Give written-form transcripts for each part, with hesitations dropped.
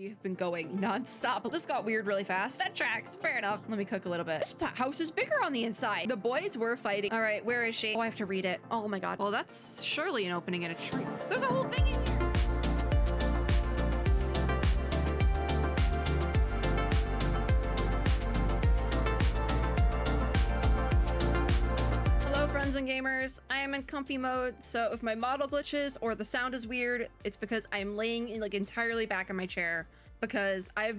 We've been going non-stop. This got weird really fast. That tracks. Fair enough. Let me cook a little bit. This house is bigger on the inside. The boys were fighting. All right, where is she? Oh, I have to read it. Oh my god. Well, that's surely an opening in a tree. There's a whole thing in here. Friends and gamers, I am in comfy mode, so if my model glitches or the sound is weird, it's because I'm laying in like entirely back in my chair because I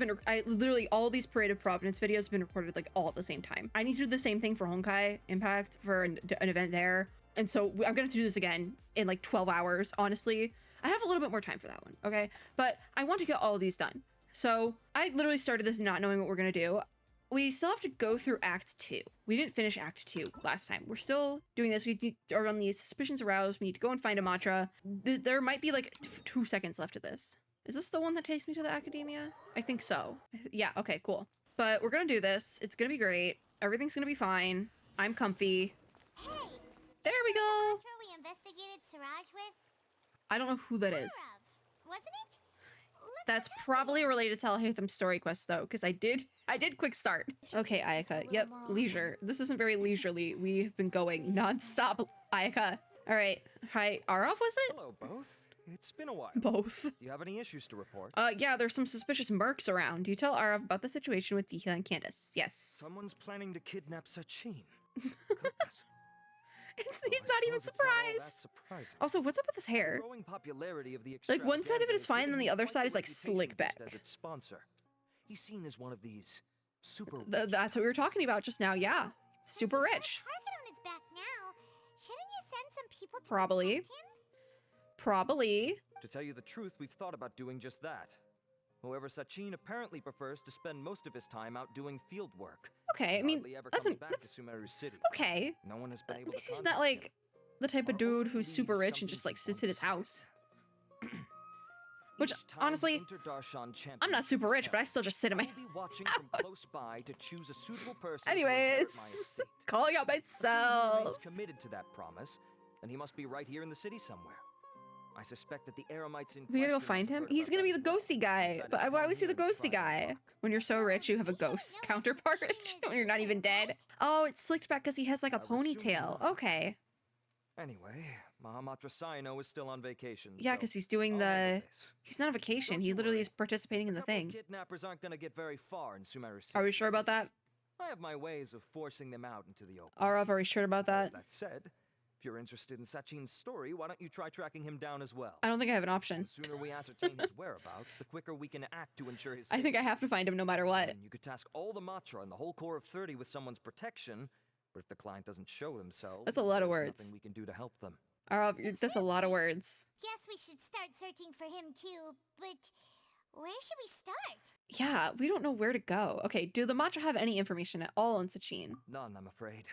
literally all these Parade of Providence videos have been recorded like all at the same time. I need to do the same thing for Honkai Impact for an event there, and so I'm gonna have to do this again in like 12 hours. Honestly, I have a little bit more time for that one, okay? But I want to get all of these done. So I literally started this not knowing what we're gonna do. We still have to go through Act 2. We didn't finish Act 2 last time. We're still doing this. We are on these suspicions aroused. We need to go and find a mantra. There might be like 2 seconds left of this. Is this the one that takes me to the academia? I think so. Yeah, okay, cool. But we're gonna do this. It's gonna be great. Everything's gonna be fine. I'm comfy. Hey! There we go! The mantra we investigated Siraj with? I don't know who that is. Wasn't it? That's probably related to Al-Haytham's story quest though, because I did quick start. Okay, Ayaka. Yep, leisure. This isn't very leisurely. We've been going non-stop, Ayaka. All right. Hi, Arav, was it? Hello, both. It's been a while. Both. Do you have any issues to report? Yeah, there's some suspicious mercs around. You tell Arav about the situation with Dika and Candace. Yes. Someone's planning to kidnap Sachin. Goodness. He's not even surprised. Also, what's up with his hair? Growing popularity of the like one side of it is fine, and the other side is like slick back. As its sponsor. He's seen as one of these super rich. That's what we were talking about just now. Yeah, super rich. Target on his back now. Shouldn't you send some people to Probably. protect him? Probably. To tell you the truth, we've thought about doing just that. However, Sachin apparently prefers to spend most of his time out doing field work. Okay, I mean, that's Sumeru City. okay. No one has been able At least to he's not like the type of dude who's super rich and just like sits at his house. Which honestly, I'm not super rich, but I still just sit in my I'll be watching from close by to choose a suitable person. Anyways, calling out He's myself. committed to that promise, then he must be right here in the city somewhere. I suspect that the Eremites in We gotta go find him. He's gonna be the ghosty guy. But why was he the ghosty guy? When you're so rich, you have a ghost counterpart when you're not even dead. Oh, it's slicked back because he has like a ponytail. Okay. Anyway, Mahamatra Saino is still on vacation. Yeah, because he's doing he's not on vacation. He literally is participating in the thing. Kidnappers aren't gonna get very far in Sumeru City. Are we sure about that? I have my ways of forcing them out into the open. Arav, are we sure about that? That said, if you're interested in Sachin's story, why don't you try tracking him down as well? I don't think I have an option. The sooner we ascertain his whereabouts, the quicker we can act to ensure his safety. I think I have to find him no matter what. And you could task all the Matra and the whole core of 30 with someone's protection, but if the client doesn't show themselves, that's a lot of there's words. Nothing we can do to help them. Arav, that's a lot of words. Guess we should start searching for him too, but where should we start? Yeah, we don't know where to go. Okay, do the Matra have any information at all on Sachin? None, I'm afraid.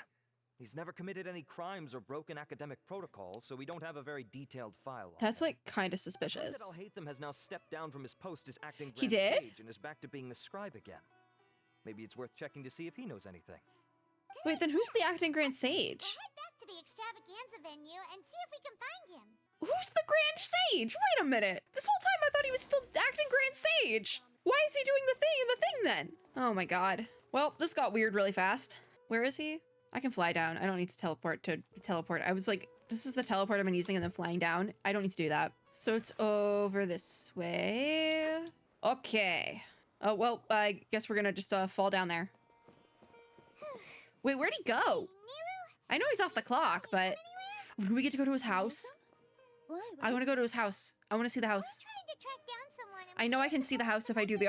He's never committed any crimes or broken academic protocol, so we don't have a very detailed file on That's him. like kind of suspicious. Al-Haytham has now stepped down from his post as acting He Grand did? Sage and is back to being the scribe again. Maybe it's worth checking to see if he knows anything. Wait, then who's the acting Grand Sage? We'll head back to the extravaganza venue and see if we can find him. Who's the Grand Sage? Wait a minute. This whole time I thought he was still acting Grand Sage. Why is he doing the thing then? Oh my god. Well, this got weird really fast. Where is he? I can fly down. I don't need to teleport to teleport. I was like, this is the teleport I've been using and then flying down. I don't need to do that. So it's over this way. Okay. Oh, well, I guess we're gonna just fall down there. Wait, where'd he go? I know he's off the clock, but do we get to go to his house? I want to go to his house. I want to see the house. Trying to track down someone. I know I can see the house if I do the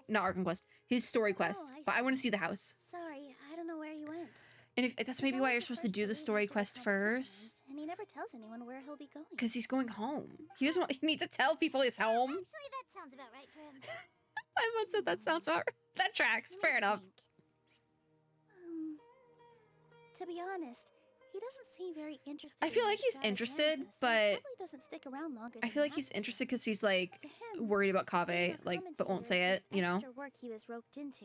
not Archon quest, his story quest, but I want to see the house. Sorry, I don't know where he went. And if that's maybe why you're supposed to do the story quest first. And he never tells anyone where he'll be going. Because he's going home. He doesn't want, he needs to tell people his home. Actually, that sounds about right for him. I once said that sounds about right. That tracks, fair enough. To be honest, he doesn't seem very interested. I feel like he's interested, but he probably doesn't stick around longer. I feel like he's interested because he's like worried about Kaveh, like, but won't say it, you know? Work he was roped into.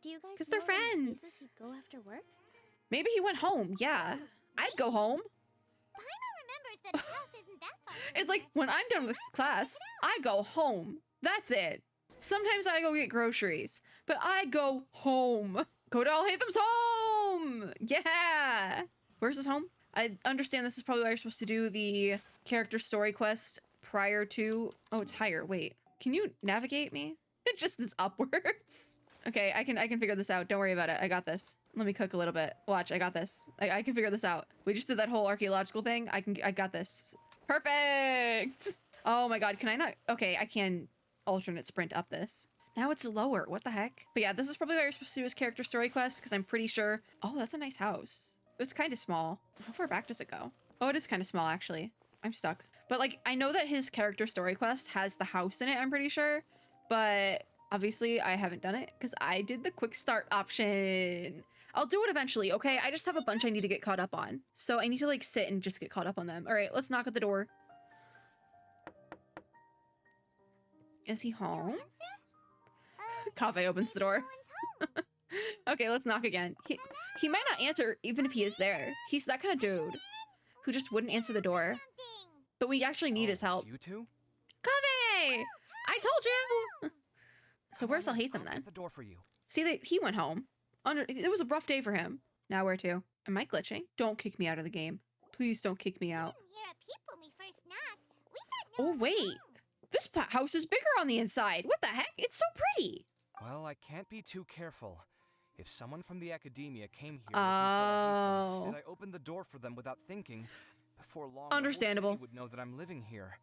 Do you guys? Because they're friends. Go after work. Maybe he went home. Yeah, I'd go home. Paimon remembers that his house isn't that far. It's like when I'm done with this class, I go home. That's it. Sometimes I go get groceries, but I go home. Go to Alhatham's home! Yeah! Where's his home? I understand this is probably why you're supposed to do the character story quest prior to... Oh, it's higher. Wait. Can you navigate me? It just is upwards. Okay, I can figure this out. Don't worry about it. I got this. Let me cook a little bit. Watch, I got this. I can figure this out. We just did that whole archaeological thing. I got this. Perfect! Oh my god, can I not... Okay, I can alternate sprint up this. Now it's lower. What the heck? But yeah, this is probably why you're supposed to do his character story quest, because I'm pretty sure... Oh, that's a nice house. It's kind of small. How far back does it go? Oh, it is kind of small, actually. I'm stuck. But, like, I know that his character story quest has the house in it, I'm pretty sure. But obviously, I haven't done it, because I did the quick start option. I'll do it eventually, okay? I just have a bunch I need to get caught up on. So I need to, like, sit and just get caught up on them. All right, let's knock at the door. Is he home? Kave opens the door. Okay, let's knock again. He might not answer even if he is there. He's that kind of dude who just wouldn't answer the door. But we actually need his help. You two? Kave! I told you! So where's Alhaitham then? The door for you. See, he went home. It was a rough day for him. Now where to? Am I glitching? Don't kick me out of the game. Please don't kick me out. Oh, wait. This house is bigger on the inside. What the heck? It's so pretty. Well, I can't be too careful. If someone from the academia came here, oh, and I opened the door for them without thinking, before long, understandable. The whole city would know that I'm living here.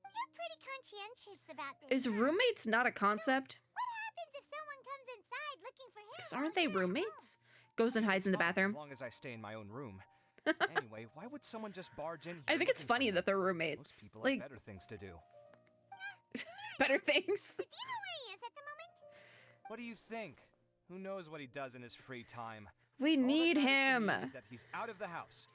You're pretty conscientious about this. Is roommates not a concept? What happens if someone comes inside looking for him? Because aren't they roommates? Goes and hides in the bathroom. As long as I stay in my own room. Anyway, why would someone just barge in here? I think it's funny that they're roommates. Most people like have better things to do. better things. Do you know where he is at the moment? What do you think? Who knows what he does in his free time? We need All that matters to him. me is that he's out of the house.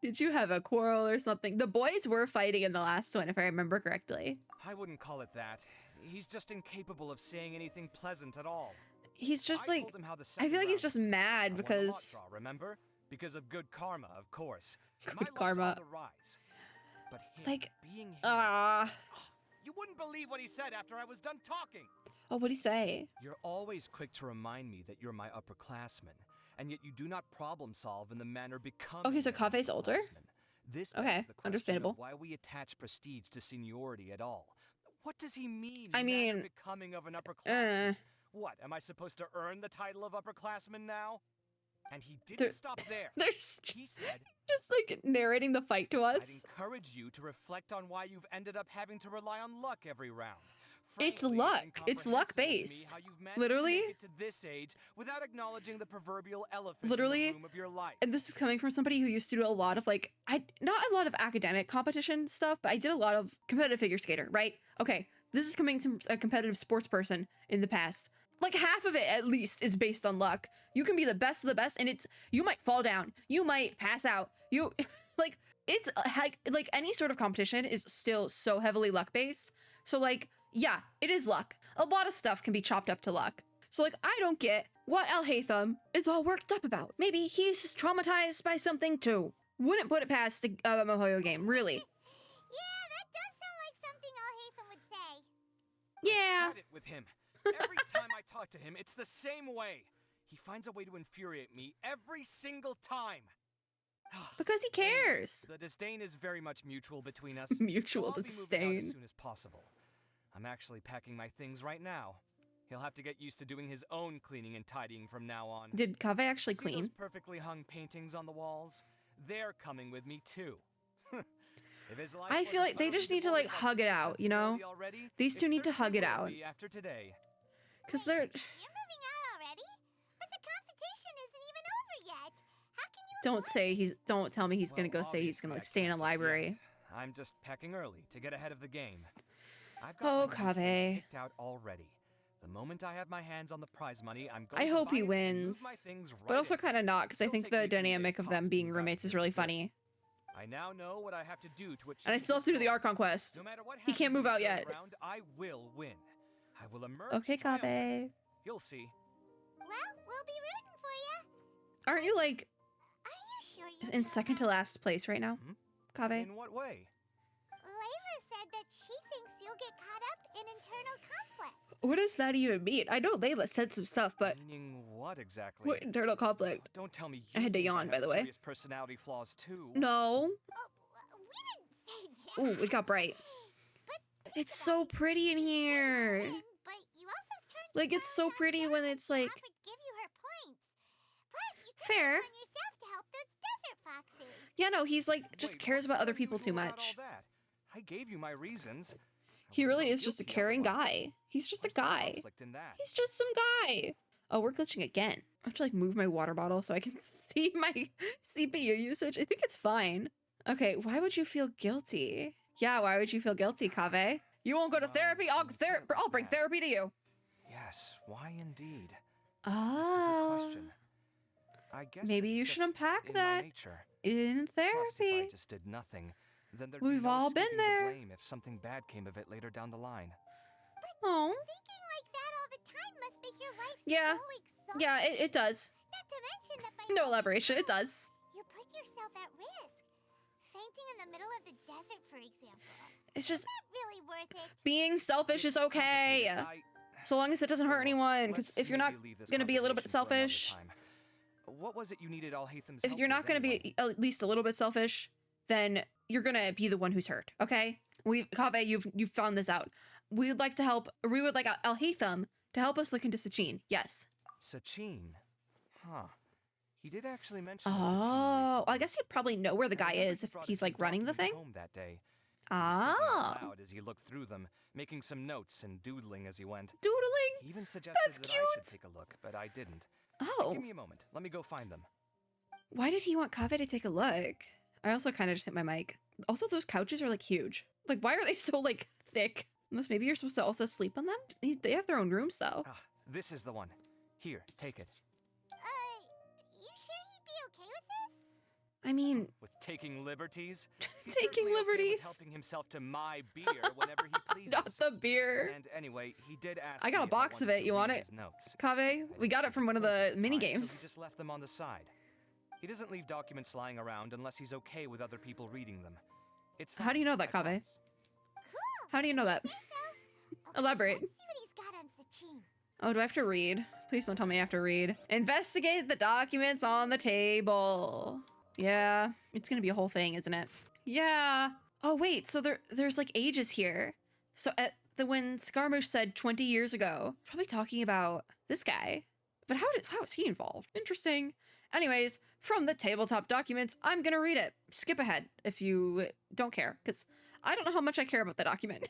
Did you have a quarrel or something? The boys were fighting in the last one, if I remember correctly. I wouldn't call it that. He's just incapable of saying anything pleasant at all. He's just I like, told him how the I feel like he's just mad I won the because... lot draw, remember? Because of good karma, of course. Good My luck's karma. on the rise. But him, Like, being him, ah. you wouldn't believe what he said after I was done talking. Oh, what'd he say? You're always quick to remind me that you're my upperclassman, and yet you do not problem solve in the manner becoming. Okay, so an Kave's older? upperclassman. This Okay, begs the question understandable. of why we attach prestige to seniority at all. What does he mean? I mean, manner becoming of an upperclassman. What, am I supposed to earn the title of upperclassman now? And he didn't stop there. There's He said, just like narrating the fight to I'd us. encourage you to reflect on why you've ended up having to rely on luck every round. It's Frankly, luck. It's luck incomprehensible to me based. how you've managed Literally. to make it to this age without acknowledging the proverbial elephant Literally. in the room of your life. And this is coming from somebody who used to do a lot of like, not a lot of academic competition stuff, but I did a lot of competitive figure skater, right? Okay, this is coming from a competitive sports person in the past. Like half of it at least is based on luck. You can be the best of the best and you might fall down. You might pass out. You like, it's like any sort of competition is still so heavily luck based. So like, yeah, it is luck. A lot of stuff can be chopped up to luck. So like, I don't get what Alhaitham is all worked up about. Maybe he's just traumatized by something too. Wouldn't put it past a Mohoyo game, really. Yeah, that does sound like something Alhaitham would say. Yeah. Had it with him. Every time I talk to him, it's the same way. He finds a way to infuriate me every single time. Because he cares. The disdain is very much mutual between us. Mutual so I'll be moving out disdain. as soon as possible. I'm actually packing my things right now. He'll have to get used to doing his own cleaning and tidying from now on. Did Kave actually See those clean? perfectly hung paintings on the walls? They're coming with me too. If his life I feel wasn't like they utterly just need to devoid like of hug it out, you know? sensibility already, These two it need to hug it certainly will out. be after today. Because they're... You're moving out already? But the competition isn't even over yet. How can you don't tell me he's gonna Well, go say he's gonna obviously like I stay in a can't just yet. library. I'm just packing early to get ahead of the game. I've Oh, got my new place Kave. picked out already. The moment I have my hands on the prize money, I'm going I to hope buy he it and move wins. my things But right also in. kind of not, because I It'll think take the me 3 dynamic days of them tops to being move out roommates here, is really but funny. I now know what I have to do to achieve And I still have to do the this Archon goal. quest. No matter what He can't happens in move the out third yet. Round, I will win. I will emerge Okay, triumphant. Kave. You'll see. Well, we'll be rooting for you. Aren't you like Are you sure you in second to last place right now, Hmm? Kave? In what way? Lately, Layla said that she thinks you'll get caught up in internal conflict. What does that even mean? I know Layla said some stuff, but Meaning what exactly? what internal conflict? Don't tell me you I had to think yawn, by have the way. serious personality flaws too. No. Oh, we didn't say that. Ooh, it got bright. But It's so pretty in here. But you also turned Like, it's so pretty when it's like... Papa give you her points. Plus, you took Fair. it on yourself to help those desert foxes. Yeah, no, he's like, just Wait, cares what's about so other people too unusual about much. all that? I gave you my reasons. He I really wouldn't is feel just a guilty caring otherwise. guy. He's just a Where's the guy. conflict in that? He's just some guy. Oh, we're glitching again. I have to like move my water bottle so I can see my CPU usage. I think it's fine. Okay, why would you feel guilty? Yeah, why would you feel guilty, Kaveh? You won't go to therapy? I'll bring therapy to you. Yes, why indeed? That's a good Oh. question. I guess Maybe it's you should just unpack in my that nature. in Plus, if therapy. I just did nothing, then there'd We've be no all been escaping the there. blame if something bad came of it later down the line. Oh. Thinking like that all the time must make your life Yeah. so exhausting. Yeah, it does. Not to mention that by No helping elaboration, it out, does. you put yourself at risk. Fainting in the middle of the desert, for example. It's just Not really worth it. being selfish is okay. Complicated. So long as it doesn't hurt Well, anyone. Because let's if you're not maybe leave this gonna be a little bit conversation for another selfish, time. What was it you needed Al-Haytham's if help you're not with gonna anyway? be at least a little bit selfish, then you're gonna be the one who's hurt. Okay? Kaveh, you've found this out. We would like Al-Haytham to help us look into Sachin. Yes. Sachin? Huh. He did actually mention Sachin Oh, recently. I guess he'd probably know where the I guy remember is he if brought a he's few like running the documents thing. home that day. He was thinking out Ah, loud as he looked through them, making some notes and doodling as he went. doodling. He even suggested That's that I cute. should take a look, but I didn't. Oh, Give me a moment. Let me go find them. why did he want Kaveh to take a look? I also kind of just hit my mic. Also, those couches are like huge. Like, why are they so like thick? Unless maybe you're supposed to also sleep on them? They have their own rooms though. Ah, this is the one. Here, take it. You sure he'd be okay with this? I mean, With taking liberties? He's Taking certainly okay with liberties. helping himself to my beer whenever he pleases. not the beer. And anyway, he did ask I got me a if box of wanted it. to You want read it? his notes. Kaveh, we got it from one of the mini So he games. just left them on the side. He doesn't leave documents lying around unless he's okay with other people reading them. It's How do you know that, I Kaveh? promise. Cool. How do you know that? Okay, Elaborate. Let's see what he's got on Sachin. Oh, do I have to read? Please don't tell me I have to read. Investigate the documents on the table. Yeah, it's gonna be a whole thing, isn't it? Yeah. Oh wait, so there's like ages here. So when Scaramouche said 20 years ago, probably talking about this guy. But how is he involved? Interesting. Anyways, from the tabletop documents, I'm gonna read it. Skip ahead if you don't care, because I don't know how much I care about the document,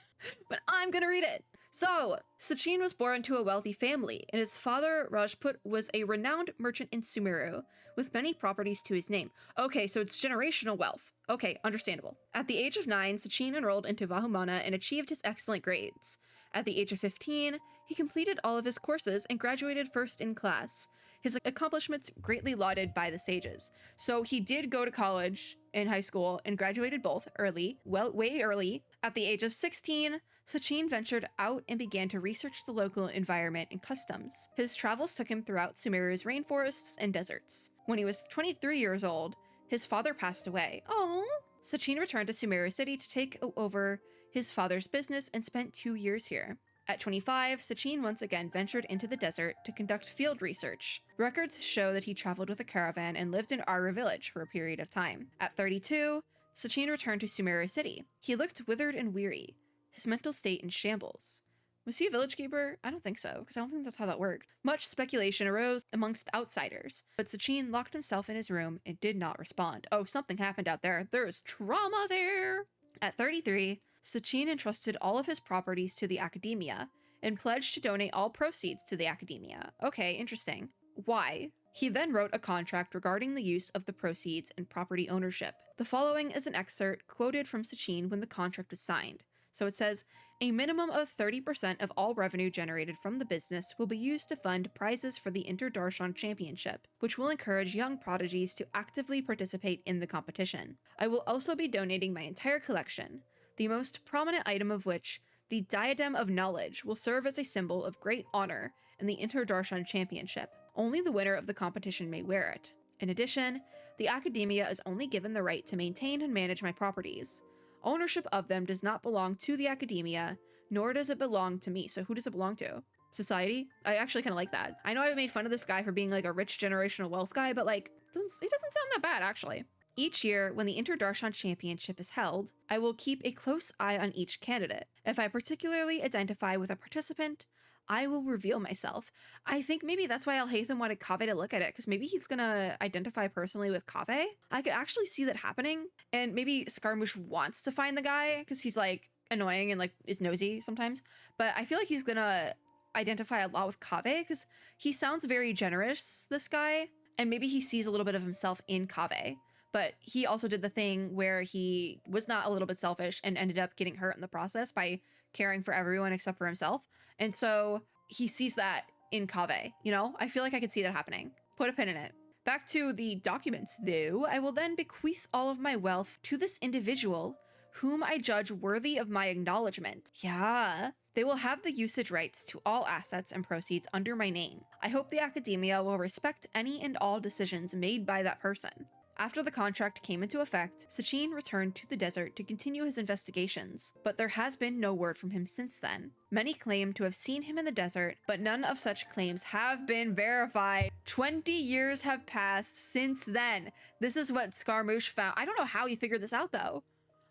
but I'm gonna read it. So, Sachin was born to a wealthy family, and his father, Rajput, was a renowned merchant in Sumeru, with many properties to his name. Okay, so it's generational wealth. Okay, understandable. At the age of 9, Sachin enrolled into Vahumana and achieved his excellent grades. At the age of 15, he completed all of his courses and graduated first in class. His accomplishments greatly lauded by the sages. So he did go to college in high school and graduated both early, way early. At the age of 16, Sachin ventured out and began to research the local environment and customs. His travels took him throughout Sumeru's rainforests and deserts. When he was 23 years old, his father passed away. Oh! Sachin returned to Sumeru City to take over his father's business and spent 2 years here. At 25, Sachin once again ventured into the desert to conduct field research. Records show that he traveled with a caravan and lived in Aru village for a period of time. At 32, Sachin returned to Sumeru City. He looked withered and weary, his mental state in shambles. Was he a village keeper? I don't think so, because I don't think that's how that worked. Much speculation arose amongst outsiders, but Sachin locked himself in his room and did not respond. Oh, something happened out there. There is trauma there! At 33, Sachin entrusted all of his properties to the academia and pledged to donate all proceeds to the academia. Okay, interesting. Why? He then wrote a contract regarding the use of the proceeds and property ownership. The following is an excerpt quoted from Sachin when the contract was signed. So it says, a minimum of 30% of all revenue generated from the business will be used to fund prizes for the Inter-Darshan Championship, which will encourage young prodigies to actively participate in the competition. I will also be donating my entire collection, the most prominent item of which, the Diadem of Knowledge, will serve as a symbol of great honor in the Inter-Darshan Championship. Only the winner of the competition may wear it. In addition, the academia is only given the right to maintain and manage my properties. Ownership of them does not belong to the academia, nor does it belong to me. So who does it belong to? Society? I actually kind of like that. I know I made fun of this guy for being like a rich generational wealth guy, but like, he doesn't sound that bad actually. Each year, when the Inter-Darshan Championship is held, I will keep a close eye on each candidate. If I particularly identify with a participant, I will reveal myself. I think maybe that's why Al-Haytham wanted Kaveh to look at it, because maybe he's gonna identify personally with Kaveh. I could actually see that happening, and maybe Scaramouche wants to find the guy, because he's like annoying and like is nosy sometimes, but I feel like he's gonna identify a lot with Kaveh, because he sounds very generous, this guy, and maybe he sees a little bit of himself in Kaveh. But he also did the thing where he was not a little bit selfish and ended up getting hurt in the process by caring for everyone except for himself. And so he sees that in Kaveh, you know? I feel like I could see that happening. Put a pin in it. Back to the documents, though. I will then bequeath all of my wealth to this individual whom I judge worthy of my acknowledgement. Yeah. They will have the usage rights to all assets and proceeds under my name. I hope the academia will respect any and all decisions made by that person. After the contract came into effect, Sachin returned to the desert to continue his investigations, but there has been no word from him since then. Many claim to have seen him in the desert, but none of such claims have been verified. 20 years have passed since then. This is what Scaramouche found. I don't know how he figured this out, though.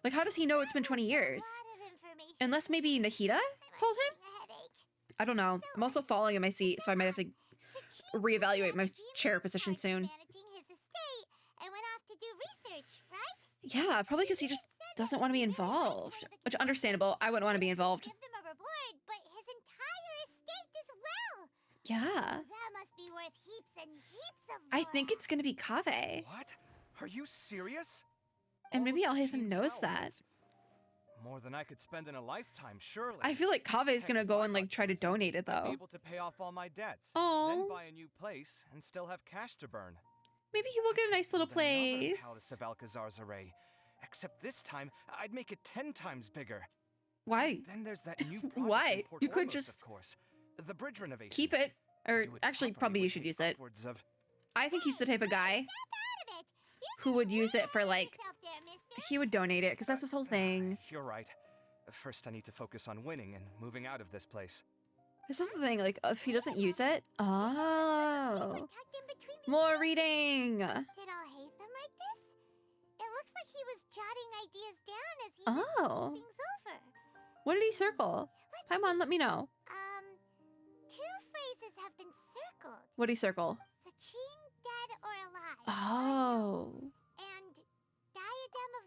Like, how does he know it's been 20 years? Unless maybe Nahida told him? I don't know. I'm also falling in my seat, so I might have to reevaluate my chair position soon. Yeah, probably because he just doesn't want to be involved. Which, understandable. I wouldn't want to be involved. Give them a reward, but his entire estate as well. Yeah. That must be worth heaps and heaps of I think it's gonna be Kaveh. What? Are you serious? And maybe All of Al-Haytham Sachin's knows wealth that. is more than I could spend in a lifetime, surely. I feel like Kaveh is gonna Heck, go if and I like try to got chosen, donate it I'd be though. able to pay off all my debts, Aw. then buy a new place and still have cash to burn. Maybe he will get a nice little Build another place. Palace of Alcazar's array. Except this time, I'd make it 10 times bigger. Why? Then there's that new project Why? in Port You could Ormos, just of course. The bridge renovation. Keep it. Or Do it actually, properly probably would you should take use it. upwards of- I think he's the type of guy who would use it for like, he would donate it because that's his whole thing. You're right. First, I need to focus on winning and moving out of this place. This is the thing, like, if he doesn't use it, oh, more reading. Did Al-Haytham write this? It looks like he was jotting ideas down as he was Oh, thinking things over. what did he circle? Paimon, let me know. Two phrases have been circled. What did he circle? Sachin, dead or alive. Oh. And diadem of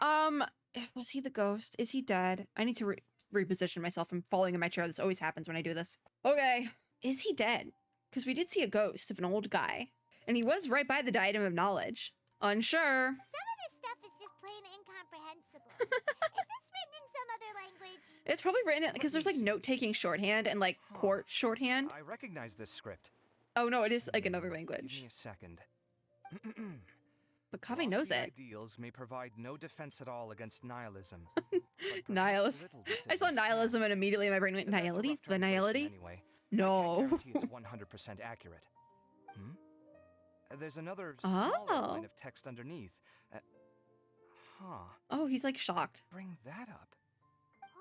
knowledge. Was he the ghost? Is he dead? I need to reposition myself. I'm falling in my chair. This always happens when I do this. Okay. Is he dead? Because we did see a ghost of an old guy. And he was right by the diadem of knowledge. Unsure. Some of this stuff is just plain incomprehensible. Is this written in some other language? It's probably written because there's like note-taking shorthand and like court shorthand. I recognize this script. Oh no, it is like another language. Give me a second. But Kaveh knows Lofty it. Ideals may provide no defense at all against nihilism. but perhaps Nihilist. little I saw decisions nihilism can. and immediately my brain went, That's a nihility? rough The translation nihility? Anyway. I No. can't guarantee it's 100% accurate. There's another smaller Oh. line of text underneath. Oh, he's like shocked. Bring that up.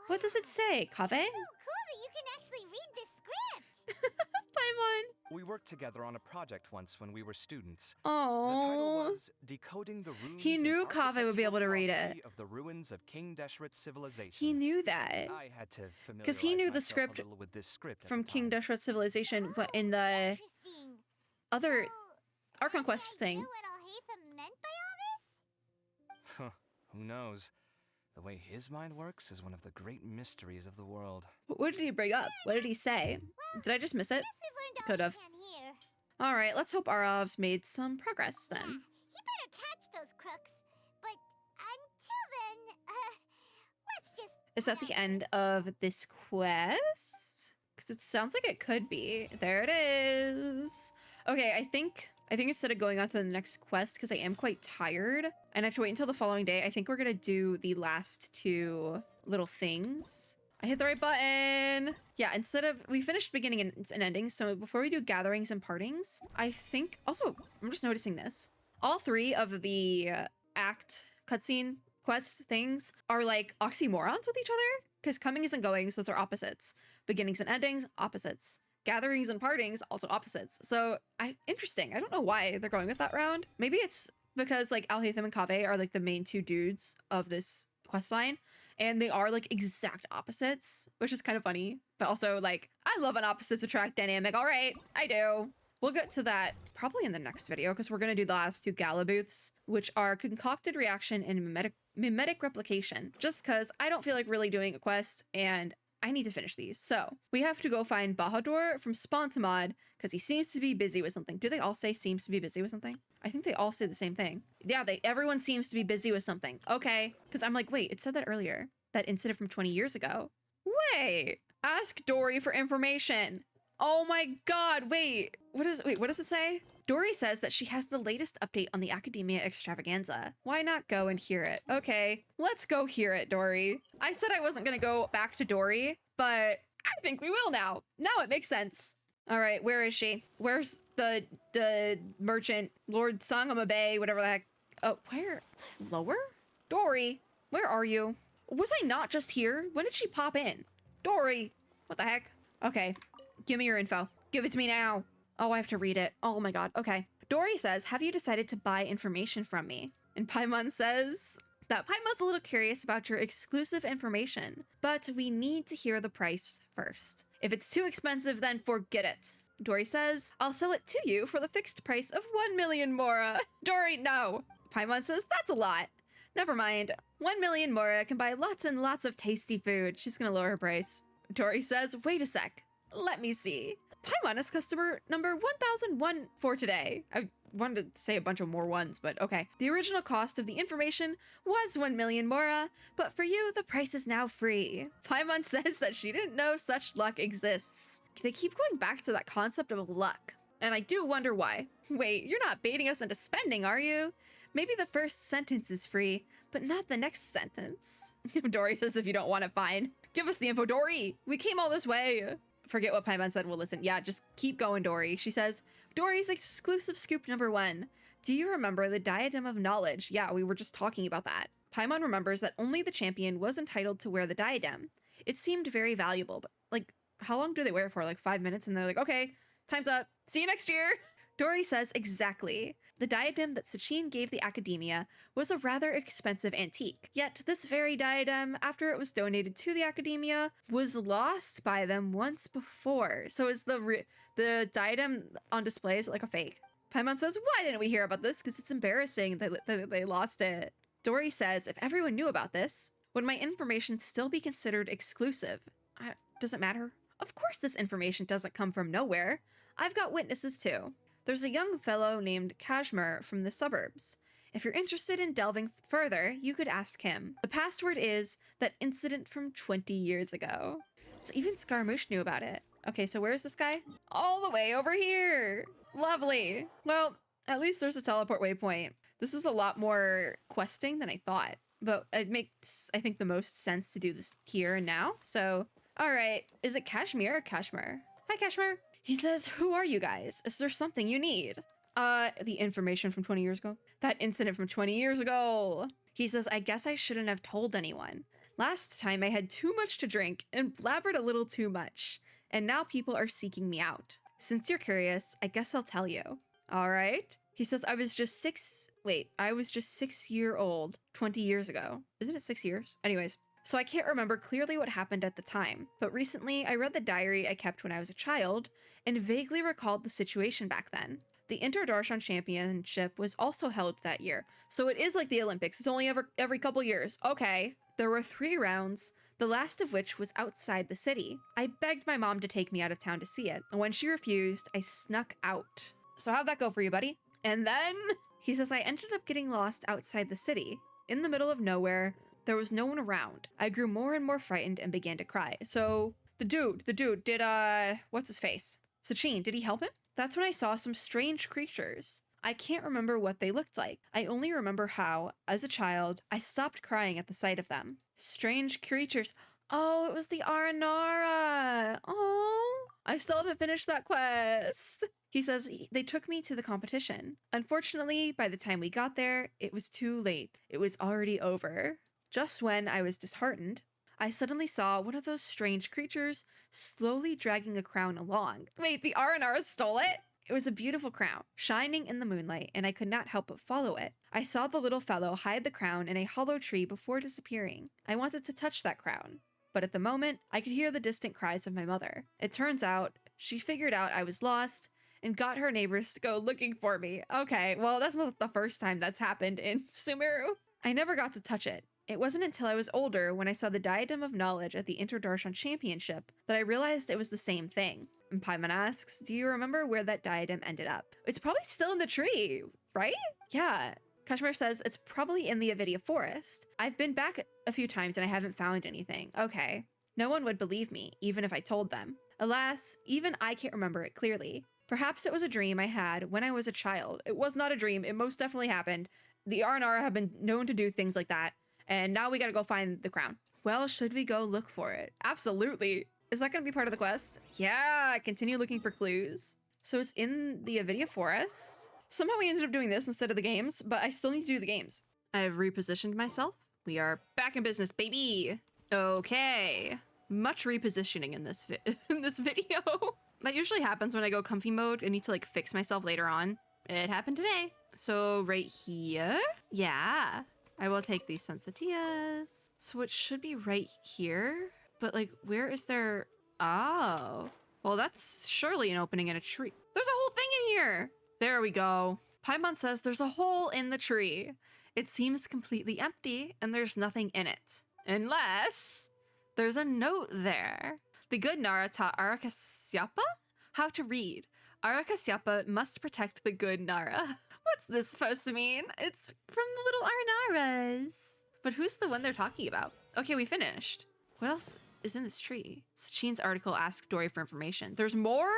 What does it say, Kaveh? So cool that you can actually read this script. Paimon. We worked together on a project once when we were students. The title Oh. was Decoding the Runes. He and knew Kaveh would be able to read Architectural it. Philosophy Of the ruins of King Deshret's civilization. He knew that. I had to 'Cause he knew the familiarize myself script a little with this script at From the King time. Deshret's civilization, but in the Interesting. other So, Archon any Quest idea thing. what Al-Haytham meant by all this? Who knows? The way his mind works is one of the great mysteries of the world. What did he bring up? What did he say? Did I just miss it? Guess we've learned all Could've. we can here. All right, let's hope Arav's made some progress Yeah, then. he better catch those crooks. But until then, let's just. Is that the end of this quest? Because it sounds like it could be. There it is. Okay, I think instead of going on to the next quest, because I am quite tired and I have to wait until the following day, I think we're gonna do the last two little things. I hit the right button. Yeah, we finished beginning and ending, so before we do gatherings and partings, I think, also, I'm just noticing this. All three of the act cutscene quest things are like oxymorons with each other, because comings and goings, those are opposites. Beginnings and endings, opposites. Gatherings and partings, also opposites. So interesting. I don't know why they're going with that round. Maybe it's because like Al-Haytham and Kaveh are like the main two dudes of this quest line, and they are like exact opposites, which is kind of funny. But also like, I love an opposites attract dynamic. All right, I do. We'll get to that probably in the next video, because we're going to do the last two gala booths, which are concocted reaction and mimetic replication, just because I don't feel like really doing a quest and I need to finish these. So we have to go find Bahadur from Spontamod, because he seems to be busy with something. Do they all say seems to be busy with something? I think they all say the same thing. Yeah, everyone seems to be busy with something. Okay, because I'm like, wait, it said that earlier. That incident from 20 years ago. Wait, ask Dory for information. Oh my god, wait, what does it say? Dory says that she has the latest update on the Academia extravaganza. Why not go and hear it? Okay, let's go hear it, Dory. I said I wasn't gonna go back to Dory, but I think we will now. Now it makes sense. All right, where is she? Where's the merchant, Lord Sangamabe, whatever the heck? Oh, where? Lower? Dory, where are you? Was I not just here? When did she pop in? Dory, what the heck? Okay. Give me your info. Give it to me now. Oh, I have to read it. Oh my god. Okay. Dory says, have you decided to buy information from me? And Paimon says that Paimon's a little curious about your exclusive information, but we need to hear the price first. If it's too expensive, then forget it. Dory says, I'll sell it to you for the fixed price of 1 million mora. Dory, no. Paimon says, that's a lot. Never mind. 1 million mora can buy lots and lots of tasty food. She's gonna lower her price. Dory says, wait a sec. Let me see. Paimon is customer number 1001 for today. I wanted to say a bunch of more ones, but okay. The original cost of the information was 1 million mora, but for you, the price is now free. Paimon says that she didn't know such luck exists. They keep going back to that concept of luck, and I do wonder why. Wait, you're not baiting us into spending, are you? Maybe the first sentence is free, but not the next sentence. Dory says if you don't want it, fine. Give us the info, Dory! We came all this way! Forget what Paimon said, we'll listen. Yeah, just keep going, Dory. She says, Dory's exclusive scoop number 1. Do you remember the Diadem of Knowledge? Yeah, we were just talking about that. Paimon remembers that only the champion was entitled to wear the diadem. It seemed very valuable, but like, how long do they wear it for? Like 5 minutes? And they're like, okay, time's up. See you next year. Dory says exactly. The diadem that Sachin gave the Academia was a rather expensive antique. Yet this very diadem, after it was donated to the Academia, was lost by them once before. So is the diadem on display, is it like a fake? Paimon says, why didn't we hear about this? Because it's embarrassing that they lost it. Dory says, if everyone knew about this, would my information still be considered exclusive? Does it matter? Of course this information doesn't come from nowhere. I've got witnesses too. There's a young fellow named Kashmir from the suburbs. If you're interested in delving further, you could ask him. The password is that incident from 20 years ago. So even Scaramouche knew about it. Okay, so where's this guy? All the way over here. Lovely. Well, at least there's a teleport waypoint. This is a lot more questing than I thought, but it makes, I think, the most sense to do this here and now. So, all right, is it Kashmir or Kashmir? Hi, Kashmir. He says, who are you guys? Is there something you need? The information from 20 years ago? That incident from 20 years ago. He says, I guess I shouldn't have told anyone. Last time I had too much to drink and blabbered a little too much. And now people are seeking me out. Since you're curious, I guess I'll tell you. All right? He says, I was just 6-year-old 20 years ago. Isn't it 6 years? Anyways. So I can't remember clearly what happened at the time, but recently I read the diary I kept when I was a child and vaguely recalled the situation back then. The Inter-Darshan Championship was also held that year, so it is like the Olympics. It's only every couple years. Okay. There were 3 rounds, the last of which was outside the city. I begged my mom to take me out of town to see it, and when she refused, I snuck out. So how'd that go for you, buddy? And then he says I ended up getting lost outside the city, in the middle of nowhere. There was no one around. I grew more and more frightened and began to cry. So the dude did, what's his face? Sachin, did he help him? That's when I saw some strange creatures. I can't remember what they looked like. I only remember how, as a child, I stopped crying at the sight of them. Strange creatures. Oh, it was the Aranara. Oh. I still haven't finished that quest. He says they took me to the competition. Unfortunately, by the time we got there, it was too late. It was already over. Just when I was disheartened, I suddenly saw one of those strange creatures slowly dragging a crown along. Wait, the R&R stole it? It was a beautiful crown, shining in the moonlight, and I could not help but follow it. I saw the little fellow hide the crown in a hollow tree before disappearing. I wanted to touch that crown, but at the moment, I could hear the distant cries of my mother. It turns out, she figured out I was lost and got her neighbors to go looking for me. Okay, well, that's not the first time that's happened in Sumeru. I never got to touch it. It wasn't until I was older, when I saw the Diadem of Knowledge at the Interdarshan Championship, that I realized it was the same thing. And Paimon asks, do you remember where that diadem ended up? It's probably still in the tree, right? Yeah. Kashmir says it's probably in the Avidia Forest. I've been back a few times and I haven't found anything. Okay. No one would believe me, even if I told them. Alas, even I can't remember it clearly. Perhaps it was a dream I had when I was a child. It was not a dream. It most definitely happened. The R&R have been known to do things like that. And now we gotta go find the crown. Well, should we go look for it? Absolutely. Is that gonna be part of the quest? Yeah, continue looking for clues. So it's in the Avidia Forest. Somehow we ended up doing this instead of the games, but I still need to do the games. I've repositioned myself. We are back in business, baby. Okay. Much repositioning in this in this video. That usually happens when I go comfy mode and need to like fix myself later on. It happened today. So right here. Yeah. I will take these sensitillas. So it should be right here, but like, where is there? Oh, well, that's surely an opening in a tree. There's a whole thing in here. There we go. Paimon says there's a hole in the tree. It seems completely empty and there's nothing in it. Unless there's a note there. The good Nara taught Arakasyapa how to read. Arakasyapa must protect the good Nara. What's this supposed to mean? It's from the little Arnaras. But who's the one they're talking about? Okay, we finished. What else is in this tree? Sachin's article asked Dory for information. There's more?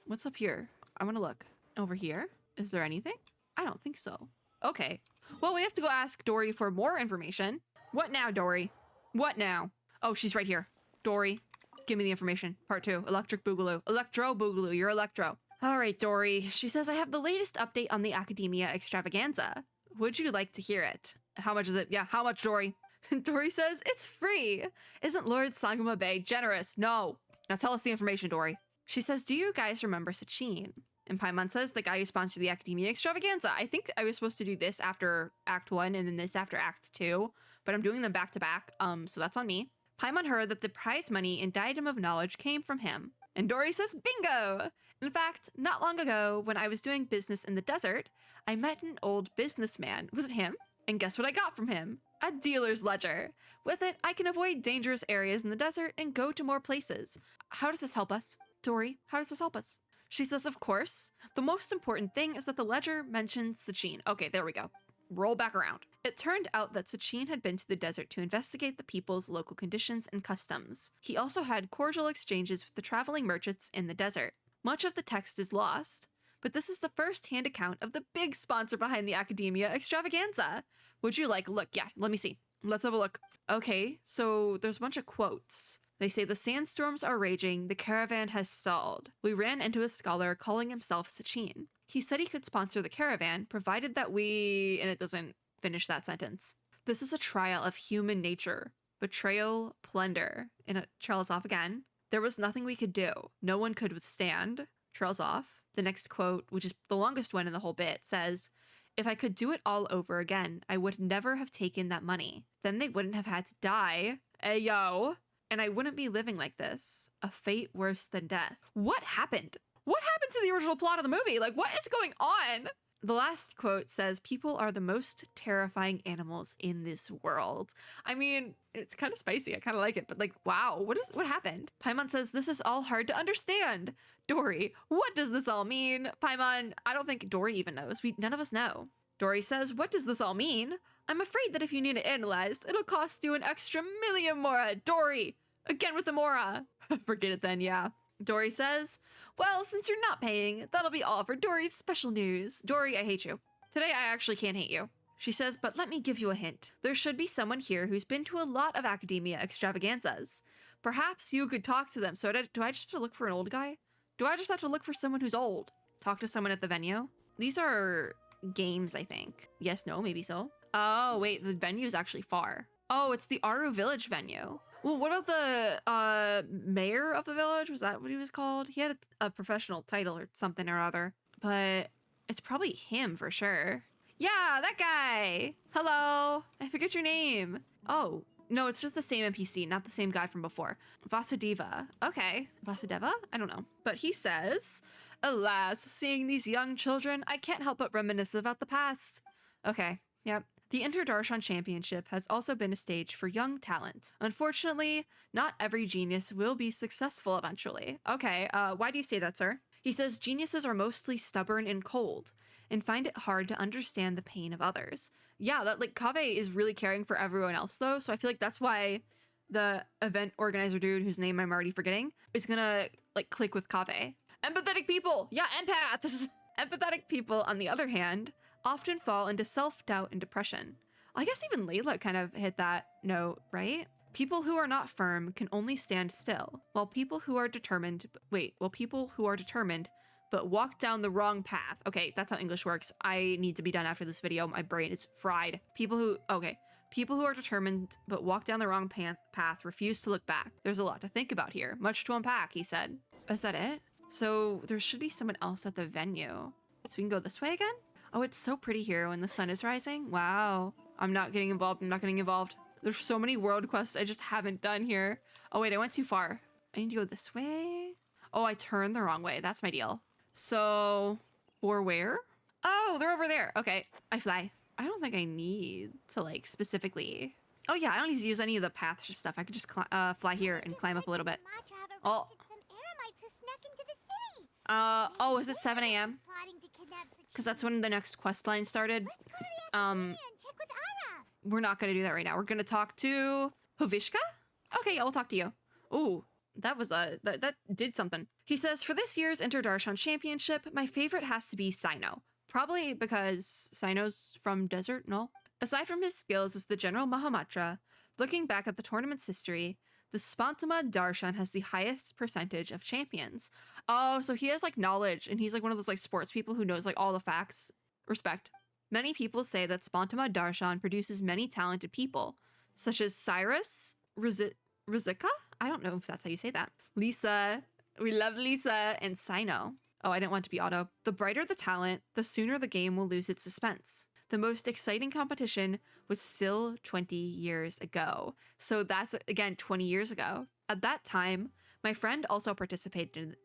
What's up here? I want to look. Over here? Is there anything? I don't think so. Okay. Well, we have to go ask Dory for more information. What now, Dory? What now? Oh, she's right here. Dory, give me the information. Part 2. Electric Boogaloo. Electro Boogaloo. You're Electro. All right, Dory. She says, I have the latest update on the Academia Extravaganza. Would you like to hear it? How much is it? Yeah, how much, Dory? Dory says, it's free. Isn't Lord Sangama Bay generous? No. Now tell us the information, Dory. She says, do you guys remember Sachin? And Paimon says, the guy who sponsored the Academia Extravaganza. I think I was supposed to do this after Act 1 and then this after Act 2, but I'm doing them back to back, so that's on me. Paimon heard that the prize money in Diadem of Knowledge came from him. And Dory says, bingo! In fact, not long ago, when I was doing business in the desert, I met an old businessman. Was it him? And guess what I got from him? A dealer's ledger. With it, I can avoid dangerous areas in the desert and go to more places. How does this help us? Dory, how does this help us? She says, of course. The most important thing is that the ledger mentions Sachin. Okay, there we go. Roll back around. It turned out that Sachin had been to the desert to investigate the people's local conditions and customs. He also had cordial exchanges with the traveling merchants in the desert. Much of the text is lost, but this is the first-hand account of the big sponsor behind the Academia Extravaganza. Would you like a look? Yeah, let me see. Let's have a look. Okay, so there's a bunch of quotes. They say the sandstorms are raging, the caravan has stalled. We ran into a scholar calling himself Sachin. He said he could sponsor the caravan, provided that we... and it doesn't finish that sentence. This is a trial of human nature. Betrayal, plunder. And it trails off again. There was nothing we could do. No one could withstand. Trails off. The next quote, which is the longest one in the whole bit, says, if I could do it all over again, I would never have taken that money. Then they wouldn't have had to die. Ayo. And I wouldn't be living like this. A fate worse than death. What happened? What happened to the original plot of the movie? Like, what is going on? The last quote says, people are the most terrifying animals in this world. I mean, it's kind of spicy. I kind of like it, but like, wow, what happened? Paimon says, this is all hard to understand. Dory, what does this all mean? Paimon, I don't think Dory even knows. None of us know. Dory says, what does this all mean? I'm afraid that if you need it analyzed, it'll cost you an extra million mora. Dory, again with the mora. Forget it then, yeah. Dory says, well, since you're not paying, that'll be all for Dory's special news. Dory, I hate you. Today, I actually can't hate you. She says, but let me give you a hint. There should be someone here who's been to a lot of Academia Extravaganzas. Perhaps you could talk to them. So do I just have to look for an old guy? Do I just have to look for someone who's old? Talk to someone at the venue? These are games, I think. Yes, no, maybe so. Oh, wait, the venue is actually far. Oh, it's the Aru Village venue. Well, what about the mayor of the village? Was that what he was called? He had a professional title or something or other, but it's probably him for sure. Yeah, that guy. Hello. I forget your name. Oh, no, it's just the same NPC, not the same guy from before. Vasudeva. Okay. Vasudeva? I don't know. But he says, alas, seeing these young children, I can't help but reminisce about the past. Okay. Yep. The Inter-Darshan Championship has also been a stage for young talent. Unfortunately, not every genius will be successful eventually. Okay, why do you say that, sir? He says geniuses are mostly stubborn and cold, and find it hard to understand the pain of others. Yeah, that like Kaveh is really caring for everyone else though, so I feel like that's why the event organizer dude, whose name I'm already forgetting, is gonna like click with Kaveh. Empathetic people! Yeah, empaths! Empathetic people, on the other hand, often fall into self-doubt and depression. I guess even Layla kind of hit that note, right? People who are not firm can only stand still, while people who are determined but walk down the wrong path. Okay, that's how English works. I need to be done after this video. My brain is fried. People who are determined but walk down the wrong path refuse to look back. There's a lot to think about here, much to unpack, he said. Is that it? So there should be someone else at the venue. So we can go this way again? Oh, it's so pretty here when the sun is rising. Wow. I'm not getting involved. There's so many world quests I just haven't done here. Oh, wait, I went too far. I need to go this way. Oh, I turned the wrong way. That's my deal. So, for where? Oh, they're over there. Okay, I fly. I don't think I need to, like, specifically... Oh, yeah, I don't need to use any of the path stuff. I could just fly here and climb up a little bit. Oh. Oh, is it 7 a.m.? Because that's when the next quest line started. We're not going to do that right now. We're going to talk to Hovishka? Okay, yeah, we'll talk to you. Ooh, that was that did something. He says, for this year's Inter-Darshan Championship, my favorite has to be Sino. Probably because Sino's from Desert, no? Aside from his skills as the General Mahamatra, looking back at the tournament's history, the Spantama Darshan has the highest percentage of champions. Oh, so he has like knowledge, and he's like one of those like sports people who knows like all the facts. Respect. Many people say that Spantama Darshan produces many talented people, such as Cyrus, Rizika? I don't know if that's how you say that. Lisa. We love Lisa. And Sino. Oh, I didn't want to be auto. The brighter the talent, the sooner the game will lose its suspense. The most exciting competition was still 20 years ago. So that's, again, 20 years ago. At that time, my friend also participated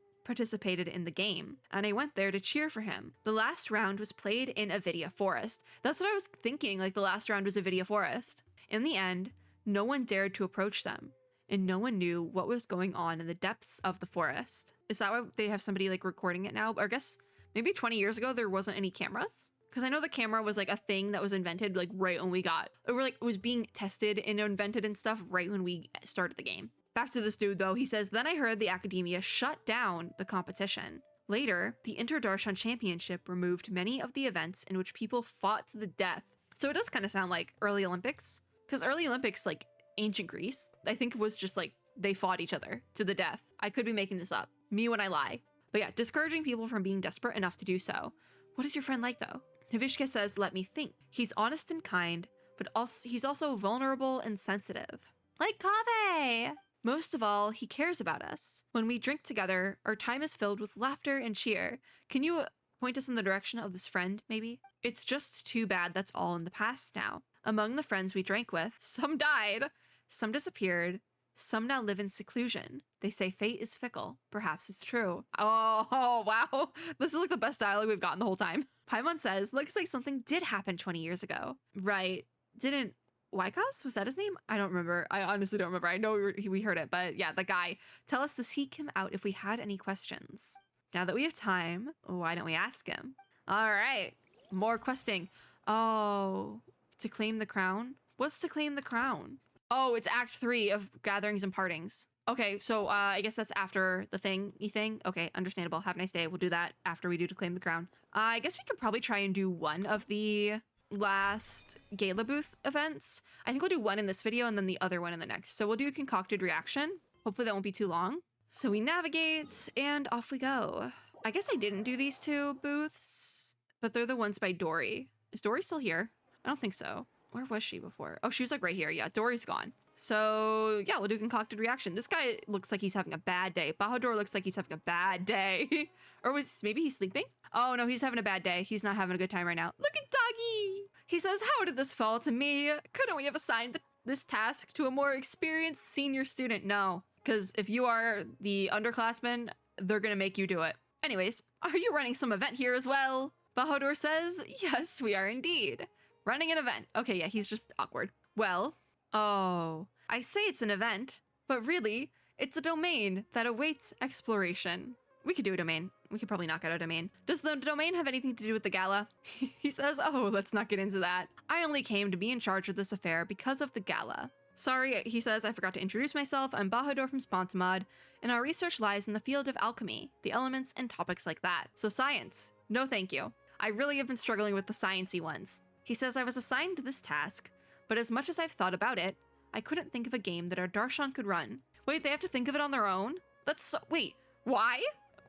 in the game, and I went there to cheer for him. The last round was played in Avidia Forest. That's what I was thinking, like the last round was Avidia Forest. In the end, no one dared to approach them, and no one knew what was going on in the depths of the forest. Is that why they have somebody like recording it now? Or I guess maybe 20 years ago there wasn't any cameras? Because I know the camera was like a thing that was invented like right when we got, or like it was being tested and invented and stuff right when we started the game. Back to this dude though, he says, then I heard the academia shut down the competition. Later, the Inter-Darshan Championship removed many of the events in which people fought to the death. So it does kind of sound like early Olympics, because early Olympics, like ancient Greece, I think was just like they fought each other to the death. I could be making this up. Me when I lie. But yeah, discouraging people from being desperate enough to do so. What is your friend like though? Hivishka says, let me think. He's honest and kind, but he's also vulnerable and sensitive. Like Kaveh! Most of all, he cares about us. When we drink together, our time is filled with laughter and cheer. Can you point us in the direction of this friend, maybe? It's just too bad that's all in the past now. Among the friends we drank with, some died, some disappeared, some now live in seclusion. They say fate is fickle. Perhaps it's true. Oh, wow. This is like the best dialogue we've gotten the whole time. Paimon says, looks like something did happen 20 years ago. Right. Didn't Wykas? Was that his name? I don't remember. I honestly don't remember. I know we heard it, but yeah, the guy. Tell us to seek him out if we had any questions. Now that we have time, why don't we ask him? All right. More questing. Oh, to claim the crown? What's to claim the crown? Oh, it's Act 3 of Gatherings and Partings. Okay, so I guess that's after the thing. Okay, understandable. Have a nice day. We'll do that after we do to claim the crown. I guess we could probably try and do one of the last Gala booth events. I think we'll do one in this video and then the other one in the next. So we'll do a concocted reaction. Hopefully that won't be too long. So we navigate and off we go. I guess I didn't do these two booths, but they're the ones by Dory. Is Dory still here? I don't think so. Where was she before? Oh, she was like right here. Yeah, Dory's gone. So yeah, we'll do concocted reaction. This guy looks like he's having a bad day. Bahadur looks like he's having a bad day. Or maybe he's sleeping? Oh no, he's having a bad day. He's not having a good time right now. Look at Doggy! He says, how did this fall to me? Couldn't we have assigned this task to a more experienced senior student? No, because if you are the underclassman, they're gonna make you do it. Anyways, are you running some event here as well? Bahadur says, yes, we are indeed. Running an event. Okay, yeah, he's just awkward. Well, oh, I say it's an event, but really, it's a domain that awaits exploration. We could do a domain. We could probably knock out a domain. Does the domain have anything to do with the gala? He says, oh, let's not get into that. I only came to be in charge of this affair because of the gala. Sorry, he says, I forgot to introduce myself. I'm Bahadur from Spontamod, and our research lies in the field of alchemy, the elements, and topics like that. So science. No thank you. I really have been struggling with the sciencey ones. He says I was assigned this task, but as much as I've thought about it, I couldn't think of a game that our Darshan could run. Wait, they have to think of it on their own? That's so- wait, why?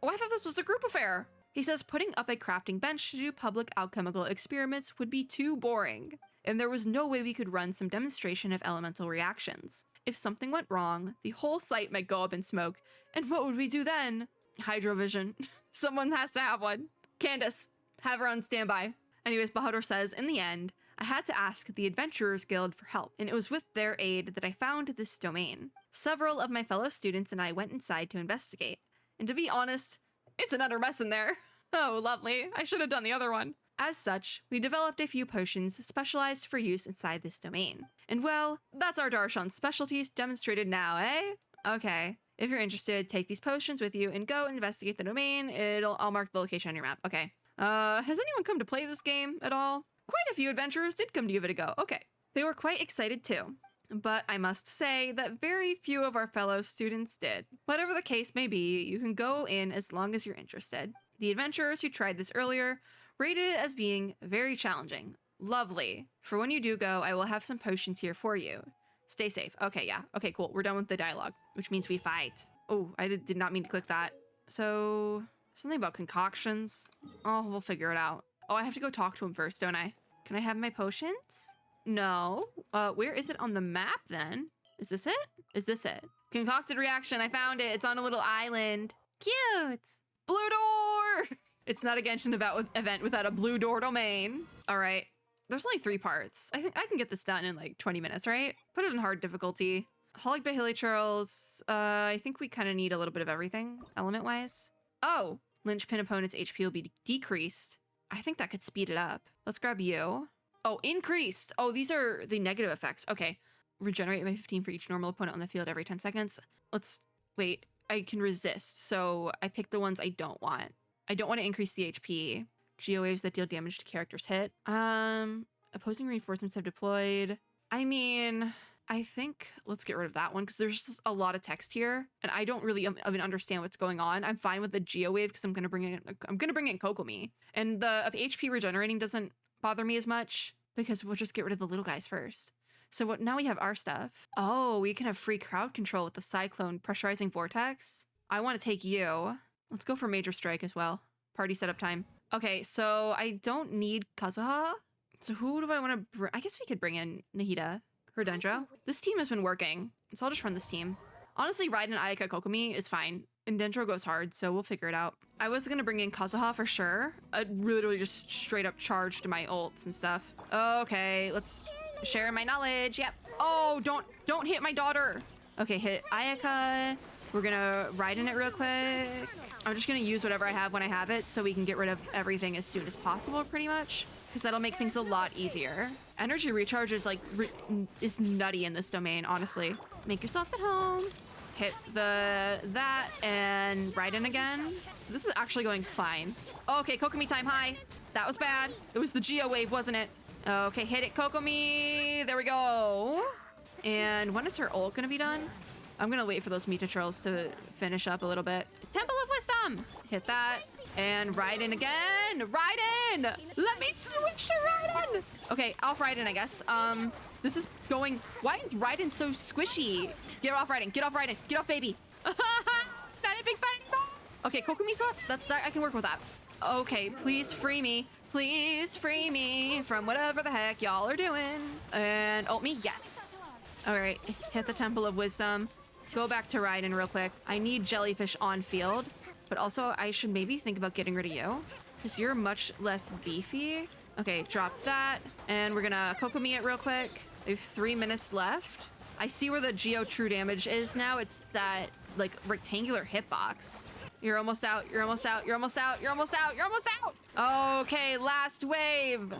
Oh, I thought this was a group affair. He says putting up a crafting bench to do public alchemical experiments would be too boring, and there was no way we could run some demonstration of elemental reactions. If something went wrong, the whole site might go up in smoke, and what would we do then? Hydrovision. Someone has to have one. Candace, have her on standby. Anyways, Bahadur says, in the end, I had to ask the Adventurers Guild for help, and it was with their aid that I found this domain. Several of my fellow students and I went inside to investigate. And to be honest, it's an utter mess in there. Oh, lovely. I should have done the other one. As such, we developed a few potions specialized for use inside this domain. And well, that's our Darshan specialties demonstrated now, eh? Okay. If you're interested, take these potions with you and go investigate the domain. I'll mark the location on your map. Okay. Has anyone come to play this game at all? Quite a few adventurers did come to give it a go. Okay. They were quite excited too. But I must say that very few of our fellow students did. Whatever the case may be, you can go in as long as you're interested. The adventurers who tried this earlier rated it as being very challenging. Lovely. For when you do go, I will have some potions here for you. Stay safe. Okay, yeah. Okay, cool. We're done with the dialogue, which means we fight. Oh, I did not mean to click that. So, something about concoctions. Oh, we'll figure it out. Oh, I have to go talk to him first, don't I? Can I have my potions? No. Where is it on the map then? Is this it? Is this it? Concocted reaction. I found it. It's on a little island. Cute. Blue door. It's not a Genshin event without a blue door domain. All right. There's only 3 parts. I think I can get this done in like 20 minutes, right? Put it in hard difficulty. Holic by Hilly Charles. I think we kind of need a little bit of everything, element-wise. Oh, linchpin opponent's HP will be decreased. I think that could speed it up. Let's grab you. Oh, increased. Oh, these are the negative effects. Okay. Regenerate by 15 for each normal opponent on the field every 10 seconds. Wait, I can resist. So I picked the ones I don't want. I don't want to increase the HP. Geowaves that deal damage to characters hit. Opposing reinforcements have deployed. I mean, I think let's get rid of that one because there's just a lot of text here and I don't really even understand what's going on. I'm fine with the Geowave because I'm gonna bring in Kokomi. And the HP regenerating doesn't bother me as much because we'll just get rid of the little guys first. So now we have our stuff. Oh, we can have free crowd control with the Cyclone pressurizing vortex. I want to take you. Let's go for Major Strike as well. Party setup time. Okay, so I don't need Kazuha. So who do I want to bring? I guess we could bring in Nahida or Dendro. This team has been working, so I'll just run this team. Honestly, Raiden Ayaka Kokomi is fine. And Dendro goes hard, so we'll figure it out. I was gonna bring in Kazuha for sure. I literally just straight up charged my ults and stuff. Okay, let's share my knowledge. Yep. Oh, don't hit my daughter. Okay, hit Ayaka. We're gonna ride in it real quick. I'm just gonna use whatever I have when I have it so we can get rid of everything as soon as possible, pretty much. Because that'll make things a lot easier. Energy recharge is like, is nutty in this domain, honestly. Make yourselves at home. Hit that and ride in again. This is actually going fine. Okay, Kokomi time high. That was bad. It was the Geowave, wasn't it? Okay, hit it, Kokomi. There we go. And when is her ult gonna be done? I'm gonna wait for those Mita Trolls to finish up a little bit. Temple of Wisdom. Hit that. And Raiden again. Raiden! Let me switch to Raiden! Okay, off Raiden, I guess. This is going... Why is Raiden so squishy? Get off Raiden. Get off Raiden. Get off baby. Okay, Kokomi's up. I can work with that. Okay, please free me. Please free me from whatever the heck y'all are doing. And ult me, yes. All right, hit the Temple of Wisdom. Go back to Raiden real quick. I need Jellyfish on field, but also I should maybe think about getting rid of you because you're much less beefy. Okay, drop that. And we're gonna Kokomi it real quick. We have 3 minutes left. I see where the Geo true damage is now. It's that like rectangular hitbox. You're almost out. You're almost out. You're almost out. You're almost out. You're almost out. Okay, last wave.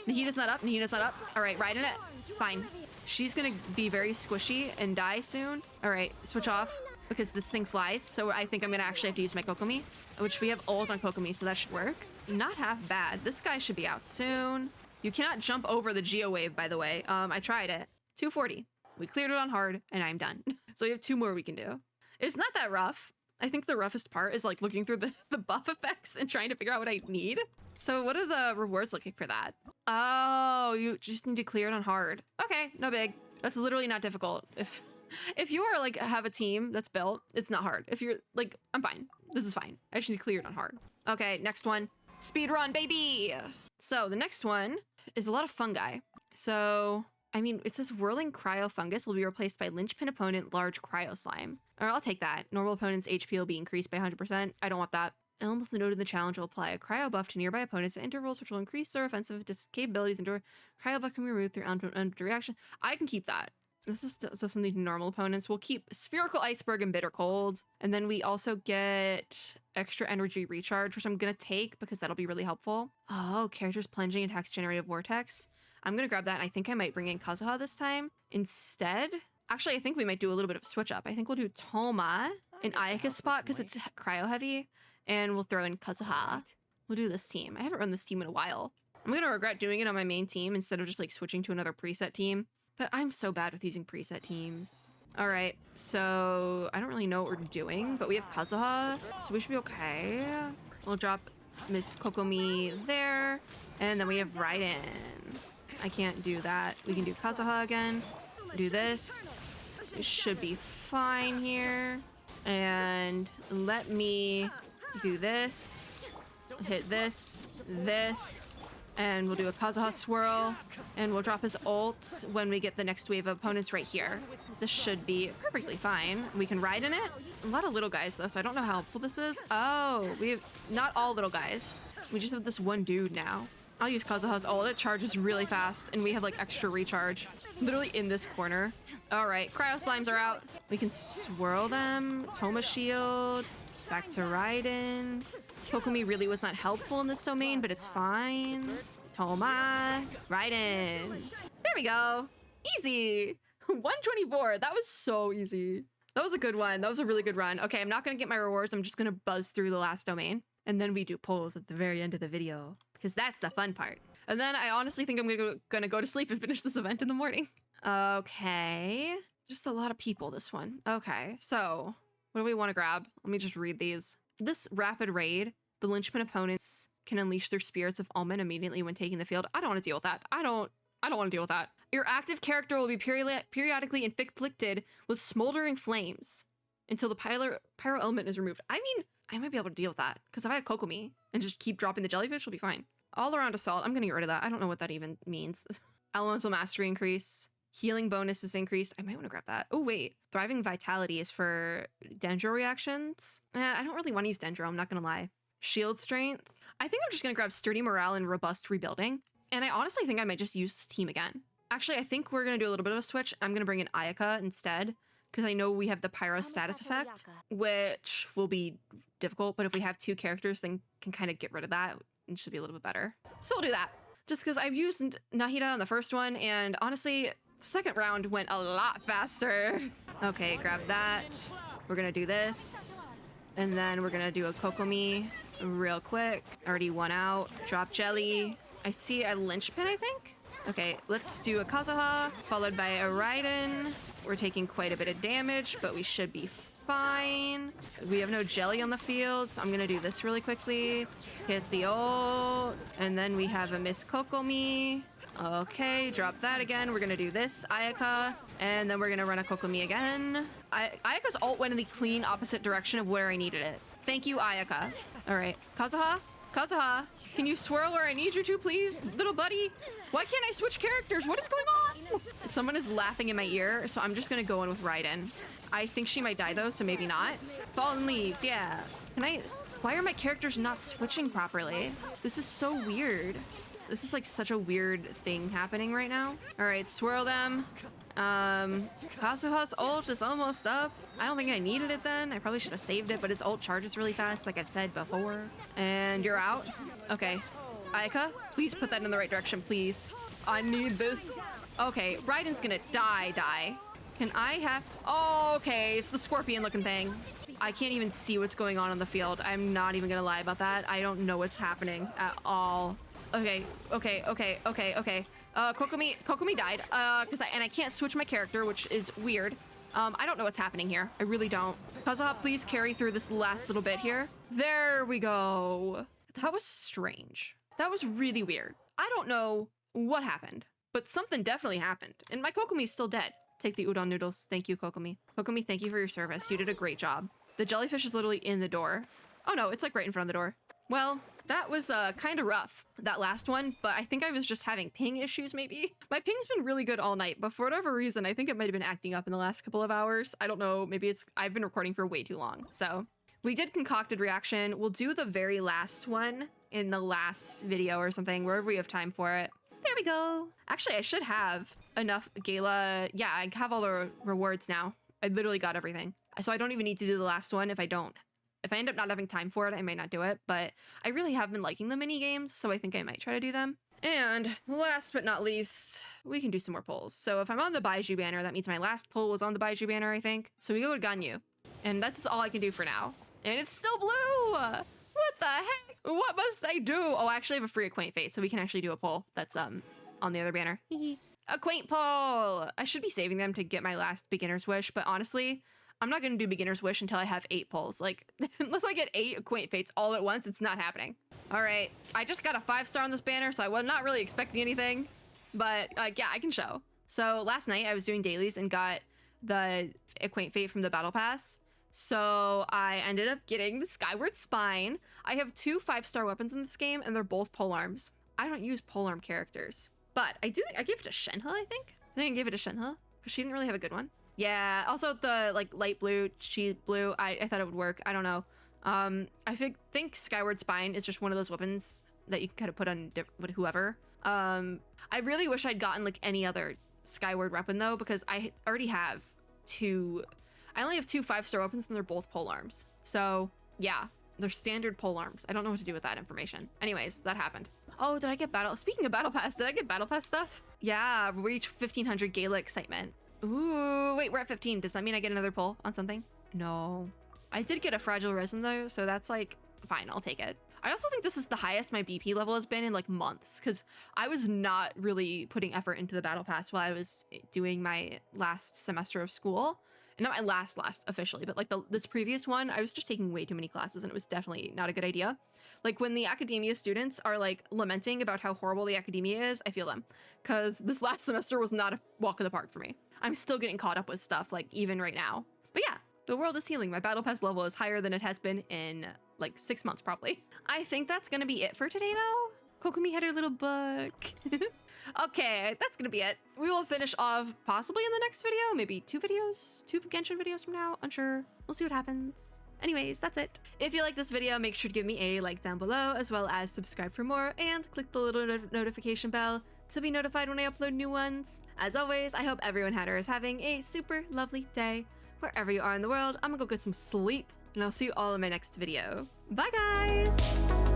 Nahita's not up. Nahita's not up. All right, Raiden it. Fine. She's gonna be very squishy and die soon. All right, switch off because this thing flies. So I think I'm gonna actually have to use my Kokomi, which we have ult on Kokomi, so that should work. Not half bad. This guy should be out soon. You cannot jump over the Geo wave, by the way. I tried it. 240. We cleared it on hard, and I'm done. So we have 2 more we can do. It's not that rough. I think the roughest part is like looking through the buff effects and trying to figure out what I need. So what are the rewards looking for that? Oh, you just need to clear it on hard. Okay, no big. That's literally not difficult. If you are like have a team that's built, it's not hard. If you're like, I'm fine. This is fine. I just need to clear it on hard. Okay, next one. Speed run, baby. So the next one is a lot of fungi. So I mean, it says whirling cryo fungus will be replaced by linchpin opponent large cryo slime. Or I'll take that. Normal opponent's HP will be increased by 100%. I don't want that. Elements noted in the challenge will apply a cryo buff to nearby opponents at intervals, which will increase their offensive capabilities and cryo buff can be removed through unpredictable reaction. I can keep that. This is still something to normal opponents. We'll keep Spherical Iceberg and Bitter Cold. And then we also get extra energy recharge, which I'm going to take because that'll be really helpful. Oh, characters plunging and hex generative vortex. I'm going to grab that, and I think I might bring in Kazuha this time instead. Actually, I think we might do a little bit of a switch up. I think we'll do Toma in Ayaka's spot because it's cryo heavy, and we'll throw in Kazuha. We'll do this team. I haven't run this team in a while. I'm going to regret doing it on my main team instead of just like switching to another preset team, but I'm so bad with using preset teams. All right, so I don't really know what we're doing, but we have Kazuha, so we should be okay. We'll drop Miss Kokomi there, and then we have Raiden. I can't do that. We can do Kazuha again. Do this. It should be fine here. And let me do this. Hit this. This. And we'll do a Kazuha swirl. And we'll drop his ult when we get the next wave of opponents right here. This should be perfectly fine. We can ride in it. A lot of little guys though, so I don't know how helpful this is. Oh, we have not all little guys. We just have this one dude now. I'll use Kazuha's ult. It charges really fast, and we have like extra recharge. Literally in this corner. All right, cryo slimes are out. We can swirl them. Toma shield. Back to Raiden. Kokomi really was not helpful in this domain, but it's fine. Toma. Raiden. There we go. Easy. 124. That was so easy. That was a good one. That was a really good run. Okay, I'm not going to get my rewards. I'm just going to buzz through the last domain. And then we do polls at the very end of the video, because that's the fun part. And then I honestly think I'm gonna go to sleep and finish this event in the morning. Okay. Just a lot of people, this one. Okay, so what do we want to grab? Let me just read these. This rapid raid, the linchpin opponents can unleash their spirits of Almond immediately when taking the field. I don't want to deal with that. I don't want to deal with that. Your active character will be periodically inflicted with smoldering flames until the pyro element is removed. I mean, I might be able to deal with that, because if I have Kokomi and just keep dropping the jellyfish, we'll be fine. All around assault, I'm gonna get rid of that. I don't know what that even means. Elemental mastery increase. Healing bonus is increased. I might want to grab that. Oh, wait. Thriving vitality is for Dendro reactions. I don't really want to use Dendro, I'm not gonna lie. Shield strength. I think I'm just gonna grab sturdy morale and robust rebuilding. And I honestly think I might just use this team again. Actually, I think we're gonna do a little bit of a switch. I'm gonna bring in Ayaka instead, because I know we have the pyro status effect, which will be difficult, but if we have 2 characters, then can kind of get rid of that. It should be a little bit better. So we'll do that. Just because I've used Nahida on the first one, and honestly, the second round went a lot faster. Okay, grab that. We're gonna do this. And then we're gonna do a Kokomi real quick. Already one out. Drop jelly. I see a linchpin, I think? Okay, let's do a Kazuha, followed by a Raiden. We're taking quite a bit of damage, but we should be fine. We have no jelly on the field, so I'm gonna do this really quickly. Hit the ult, and then we have a Miss Kokomi. Okay, drop that again. We're gonna do this, Ayaka, and then we're gonna run a Kokomi again. Ayaka's ult went in the clean opposite direction of where I needed it. Thank you, Ayaka. All right, Kazuha? Kazuha, can you swirl where I need you to, please? Little buddy? Why can't I switch characters? What is going on? Someone is laughing in my ear, so I'm just gonna go in with Raiden. I think she might die though, so maybe not. Fallen leaves, yeah. Can I... Why are my characters not switching properly? This is so weird. This is like such a weird thing happening right now. All right, swirl them. Kazuha's ult is almost up. I don't think I needed it then. I probably should have saved it, but his ult charges really fast, like I've said before. And you're out? Okay. Ayaka, please put that in the right direction, please. I need this. Okay, Raiden's gonna die. Can I have... Oh, okay, it's the scorpion looking thing. I can't even see what's going on in the field. I'm not even gonna lie about that. I don't know what's happening at all. Okay. Kokomi died, and I can't switch my character, which is weird. I don't know what's happening here. I really don't. Kazuha, please carry through this last little bit here. There we go. That was strange. That was really weird. I don't know what happened, but something definitely happened. And my Kokomi's still dead. Take the udon noodles. Thank you, Kokomi. Kokomi, thank you for your service. You did a great job. The jellyfish is literally in the door. Oh no, it's like right in front of the door. Well, that was kind of rough, that last one, but I think I was just having ping issues maybe. My ping's been really good all night, but for whatever reason, I think it might have been acting up in the last couple of hours. I don't know, maybe I've been recording for way too long. So we did concocted reaction. We'll do the very last one in the last video or something, wherever we have time for it. There we go. Actually, I should have enough gala. Yeah, I have all the rewards now. I literally got everything. So I don't even need to do the last one if I don't. If I end up not having time for it, I might not do it, but I really have been liking the mini games, so I think I might try to do them. And last but not least, we can do some more polls. So if I'm on the Baiju banner, that means my last poll was on the Baiju banner, I think. So we go to Ganyu, and that's all I can do for now. And it's still blue! What the heck? What must I do? Oh, I actually have a free Acquaint Fate, so we can actually do a poll that's on the other banner. Acquaint poll! I should be saving them to get my last beginner's wish, but honestly, I'm not gonna do beginner's wish until I have 8 polls. Like, unless I get 8 Acquaint Fates all at once, it's not happening. All right, I just got a 5-star on this banner, so I was not really expecting anything, but yeah, I can show. So last night I was doing dailies and got the Acquaint Fate from the Battle Pass. So I ended up getting the Skyward Spine. I have 2 5-star weapons in this game, and they're both polearms. I don't use polearm characters, but I gave it to Shenhe, I think I gave it to Shenhe, because she didn't really have a good one. Yeah, also the like light blue, cheese blue, I thought it would work. I don't know. I think Skyward Spine is just one of those weapons that you can kind of put on with whoever. I really wish I'd gotten like any other Skyward weapon though, because I already have 2. I only have 2 5-star weapons and they're both polearms. So yeah, they're standard polearms. I don't know what to do with that information. Anyways, that happened. Oh, speaking of Battle Pass, did I get Battle Pass stuff? Yeah, reach 1500 Gala excitement. Ooh, wait, we're at 15. Does that mean I get another pull on something? No. I did get a fragile resin though, so that's like, fine, I'll take it. I also think this is the highest my BP level has been in like months, because I was not really putting effort into the Battle Pass while I was doing my last semester of school. And not my last officially, but like this previous one, I was just taking way too many classes and it was definitely not a good idea. Like when the academia students are like lamenting about how horrible the academia is, I feel them. Because this last semester was not a walk in the park for me. I'm still getting caught up with stuff, like even right now. But yeah, the world is healing. My Battle Pass level is higher than it has been in like 6 months probably. I think that's gonna be it for today though. Kokomi had her little book. Okay, that's gonna be it. We will finish off possibly in the next video, maybe 2 Genshin videos from now, unsure. We'll see what happens. Anyways, that's it. If you like this video, make sure to give me a like down below, as well as subscribe for more, and click the little notification bell to be notified when I upload new ones. As always, I hope everyone had or is having a super lovely day. Wherever you are in the world, I'm gonna go get some sleep, and I'll see you all in my next video. Bye guys!